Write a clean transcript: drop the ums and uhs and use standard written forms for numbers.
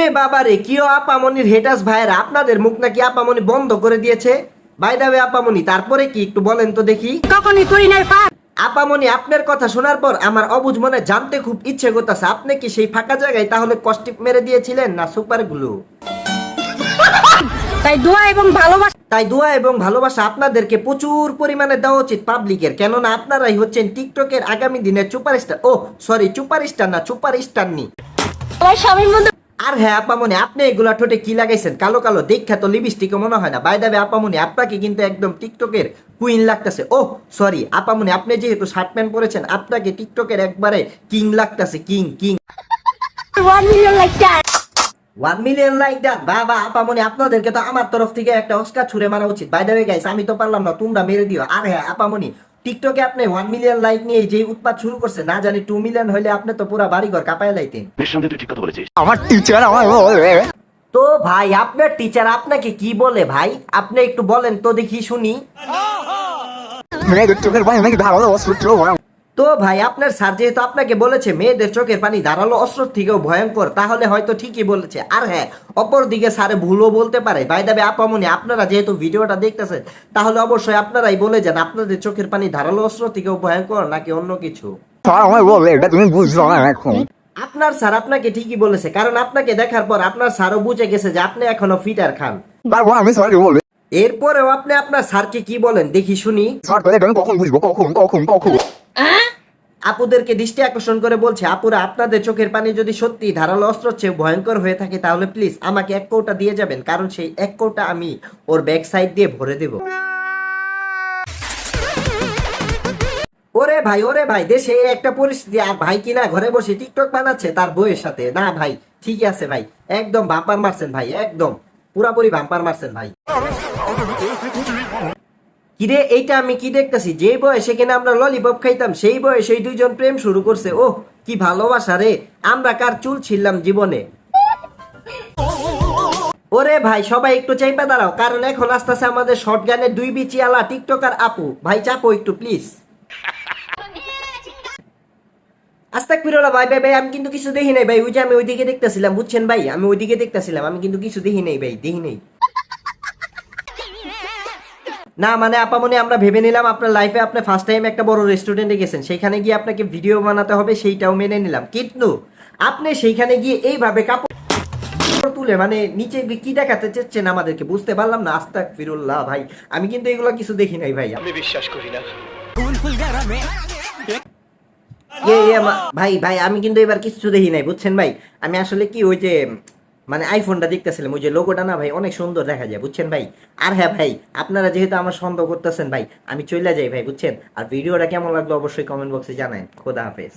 ওরে বাবারে, কিও আপামনির হেটাস ভাইয়েরা, আপনাদের মুখ নাকি আপামনি বন্ধ করে দিয়েছে। বাই দা ওয়ে আপামনি, তারপরে কি একটু বলেন তো দেখি। কখনই করি নাই ফাঁক। আপামনি, আপনার কথা শোনার পর আমার অবুঝ মনে জানতে খুব ইচ্ছে করতেছে, আপনি কি সেই ফাঁকা জায়গায় তাহলে কস্টিপ মেরে দিয়েছিলেন না সুপার গ্লু? তাই দোয়া এবং ভালোবাসা। তাই দোয়া এবং ভালোবাসা আপনাদেরকে প্রচুর পরিমাণে দেওয়া উচিত পাবলিকের, কেননা আপনারাই হচ্ছেন টিকটকের আগামী দিনের সুপারস্টার। ও সরি, সুপারস্টার না, সুপারস্টার নি। আমার স্বামীর মধ্যে আর হ্যাঁ আপামনি, আপনি এগুলা ঠোঁটে কি লাগাইছেন কালো কালো, দেখা তো লিপস্টিকও মনে হয় না। বাই দা ওয়ে আপামনি, আপনাকে কিন্তু একদম টিকটকের কুইন লাগতেছে। ও সরি আপামনি, আপনি যেহেতু শার্ট প্যান্ট পরেছেন, আপনাকে টিকটকের একবারে কিং লাগতেছে, king king. 1 million like that. 1 million like that. বাবা আপামনি, আপনাদেরকে তো আমার তরফ থেকে একটা অস্কার ছুড়ে মারা উচিত। বাই দা ওয়ে গাইস, আমি তো পারলাম না, তোমরা মেরে দিও। আর হ্যাঁ আপামনি, টিকটকে আপনি 1 মিলিয়ন লাইক নিয়ে যে উৎপাত শুরু করছে, না জানি 2 মিলিয়ন হইলে আপনি তো পুরো বাড়িঘর কাঁপায় লাইতেন। নিঃসন্দেহে তুই ঠিক কথা বলেছিস। আমার টিচার আমার তো ভাই, আপনার টিচার আপনাকে কি বলে ভাই? আপনি একটু বলেন তো দেখি শুনি। মেয়েদের চোখের পানি নাকি ধারালো অস্ত্র। তো ভাই, আপনার স্যার যেহেতু আপনাকে বলেছে মেয়েদের চোখের পানি ধারালো অস্ত্র থেকেও ভয়ঙ্কর, তাহলে হয়তো ঠিকই বলেছে। আর হ্যাঁ, অপর দিকে স্যারে ভুলও বলতে পারে। বাই দা ওয়ে আপামনি, আপনারা যেহেতু ভিডিওটা দেখতেছেন, তাহলে অবশ্যই আপনারাই বলে যান আপনাদের চোখের পানি ধারালো অস্ত্র থেকেও ভয়ঙ্কর নাকি অন্য কিছু। আমার বলে এটা তুমি বুঝছো না এখন। আপনার স্যার আপনাকে ঠিকই বলেছে, কারণ আপনাকে দেখার পর আপনার স্যারও বুঝে গেছে যে আপনি এখনো ফিটার খান। তারপর আমি সরি বলবে এরপরেও আপনি আপনার স্যারকে কি বলেন দেখি শুনি। সর করে আমি কখন বুঝবো, কখন আপুদেরকে দৃষ্টি আকর্ষণ করে বলছে, আপুরা আপনাদের চোখের পানি যদি সত্যি ধারালো অস্ত্র চেয়ে ভয়ঙ্কর হয়ে থাকে, তাহলে প্লিজ আমাকে 1 কৌটা দিয়ে যাবেন, কারণ সেই 1 কৌটা আমি ওর ব্যাক সাইড দিয়ে ভরে দেব। ওরে ভাই, দেশে একটা পরিস্থিতি, আর ভাই কিনা ঘরে বসে টিকটক বানাচ্ছে তার বউয়ের সাথে। না ভাই, ঠিকই আছে ভাই, একদম বাম্পার মারছেন ভাই, একদম পুরাপুরি বাম্পার মারছেন ভাই। কিরে, এইটা আমি কি দেখতেছি? যে বয়সে কিনা আমরা ললিপপ খাইতাম, সেই বয়সে এই দুইজন প্রেম শুরু করছে। ওহ কি ভালোবাসা রে, আমরা কার চুল ছিললাম জীবনে। ওরে ভাই, সবাই একটু চাইপা দাঁড়াও, কারণ এখন আসতেছে আমাদের শর্ট গানের 2 বিচি আলা টিকটকার আপু। ভাই চাপো একটু প্লিজ। আস্তাগফিরুল্লাহ ভাই, ভাই আমি কিন্তু কিছু দেখি নাই ভাই, ওই যে আমি ওইদিকে দেখতেছিলাম, বুঝছেন ভাই, আমি ওইদিকে দেখতেছিলাম, আমি কিন্তু কিছু দেখি নাই ভাই, দেখি নাই। না মানে আপামনি, আমরা ভেবে নিলাম আপনার লাইফে আপনি ফার্স্ট টাইম একটা বড় রেস্টুরেন্টে গেছেন, সেখানে গিয়ে আপনাকে ভিডিও বানাতে হবে, সেইটাও মেনে নিলাম। কিন্তু আপনি সেইখানে গিয়ে এইভাবে কাপড় তুলে মানে নিচে কি দেখাতে চাচ্ছেন আমাদেরকে, বুঝতে পারলাম না। আস্তাগফিরুল্লাহ ভাই, আমি কিন্তু এগুলো কিছু দেখি নাই ভাই। আমি বিশ্বাস করি না। ভাই ভাই, আমি কিন্তু এবার কিছু দেখি নাই, বুঝছেন ভাই। আমি আসলে কি ওই যে মানে আইফোনটা দেখতেছিলাম, ওই যে লোগোটা না ভাই অনেক সুন্দর দেখা যায়, বুঝছেন ভাই। আর হ্যাঁ ভাই, আপনারা যেহেতু আমার সন্দেহ করতেছেন ভাই, আমি চলে যাই ভাই, বুঝছেন। আর ভিডিওটা কেমন লাগলো অবশ্যই কমেন্ট বক্সে জানান। খোদা হাফেজ।